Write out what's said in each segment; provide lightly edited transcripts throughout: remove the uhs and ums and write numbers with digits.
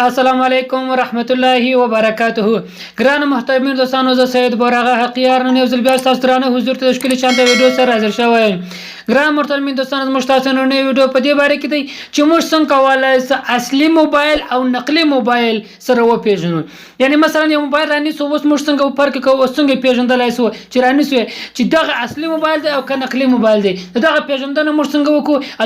السلام علیکم ورحمت الله وبرکاته. ګران محترمین دوستانو، زه سید بوراغه حقیار نن یو ځل بیا ستاسو درانه حضور ته د ښکلي شانته ویډیو سره حاضر شوی یم. ګران محترمین دوستانو، زموږ تاسو نن ویډیو په دې باره کې دی چې موږ څنګه کولی اصلي موبایل او نقلي موبایل سره وپېژنو. یعنی مثلا یو موبایل رانیسو، اوس موږ څنګه فرق کوو، څنګه پېژندلی سو چې رانیسو چې دغه اصلي موبایل دی او که نقلي موبایل دی. دغه پېژندنه موږ څنګه وکړو او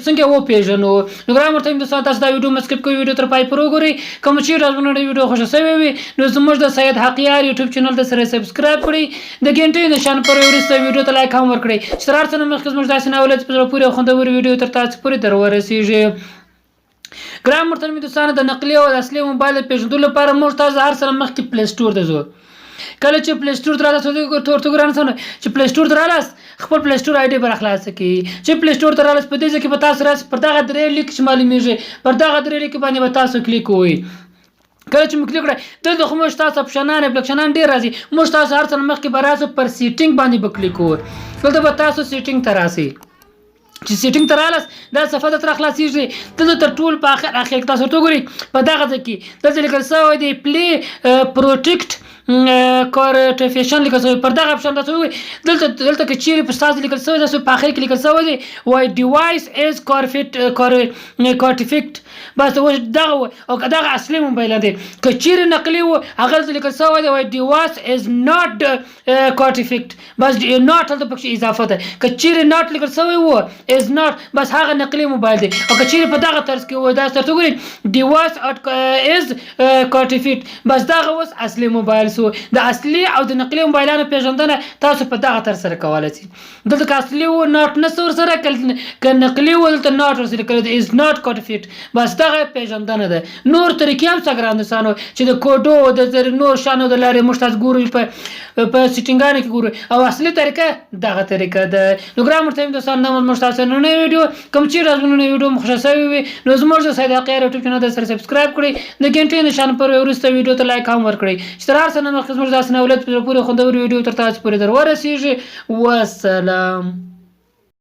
څنګه وپېژنو. نو ګران محترمین دوستانو، تاسو دا ویډیو مه سکپ کوئ، ویډیو تر پای پورې وګورئ. کوم چیرې زموږ ویډیو خوښه شوې وي نو زموږ د سید حقیار یوټیوب چینل ته سره سبسکرایب کړئ، د غنټې نشان پر وروسته ویډیو ته لایک هم ورکړئ چې تر هر څه نه مخکې زموږ داسې ناولې په زړه پورې او خوندورې ویډیو تر تاسو پورې در ورسېږي. ګران محترمین دوستانو، د نقلي او اصلي موبایل د پېژندلو لپاره موږ تاسو هر سره مخکې پلی سټور ته ځو. کله چې پلی سټور ته رالاست ګران سره چې پلی سټور ته رالاست، خپل پلی سټور آی ډي به راخلاصه کړئ. چې پلی سټور ته رالاست، په دې ځای کې به تاسو راسئ، پر دغه درې لیک چې معلومیږي، پر دغه درې لیک باندې به تاسو کلیک کوئ. کله چې مو کلیک کړئ، دلته خو موږ تاسو اپشنان اپلیکیشنان ډېر راځي. موږ تاسو هر څه مخکې به راسو، پر سیټینګ باندې به کلیک کوو. دلته به تاسو سیټینګ ته راسئ. چې سیټینګ ته رالاست، دا صفحه درته خلاصېږي. دلته تر ټولو په اخر کې تاسو ورته وګورئ، په دغه ځای کې دلته لیکل شوی دی پلی پروټیکټ کارټیفیشن لیکل شوی. پر دغه اپشن تاسو وګورئ. دلته که چیرې په ستاسو لیکل شوی تاسو په اخر کې لیکل شوی دی وای ډیوایس از کارټیفیکټ، بس دغه او که دغه اصلي موبایل دی. که چیرې نقلي و هغه دلته لیکل شوی دی وای ډیوایس از ناٹ کارټیفیکټ، بس ناٹ هلته پکې اضافه ده. که چیرې ناٹ لیکل شوی و از ناٹ، بس هغه نقلي موبایل دی. او که چیرې په دغه طرز کې و دا درته وګورئ ډیوایس از کارټیفیکټ، بس دغه اوس اصلي موبایل سو. د اصلي او د نقلي موبایلانو پېژندنه تاسو په دغه طرز سره کولی شئ. دلته که اصلي و ناٹ نشته ورسره، که نقلي و دلته ناٹ ورسره لیکلی دی از ناٹ کارټیفیکټ، بس دغه پېژندنه ده. نور طریقې هم شته ګران دوستانو چې د کوډو د نور شیانو د لارې موږ تاسو ګورو، په سیټینګانو کې ګورو، او اصلي طریقه دغه طریقه ده. نو ګران محترمین دوستانو، دا موږ تاسو نن ویډیو کوم چیرې زموږ ویډیو مو خوښه شوې وي نو زموږ د سید حقیار یوټیوب چینل ته سره سبسکرایب کړئ، د غنټې نشان پر وروسته ویډیو ته لایک هم ورکړئ چې تر هر څه نه مخکې زموږ داسې ناولې پورې خوندورې ویډیو تر تاسو پورې در ورسېږي. والسلام.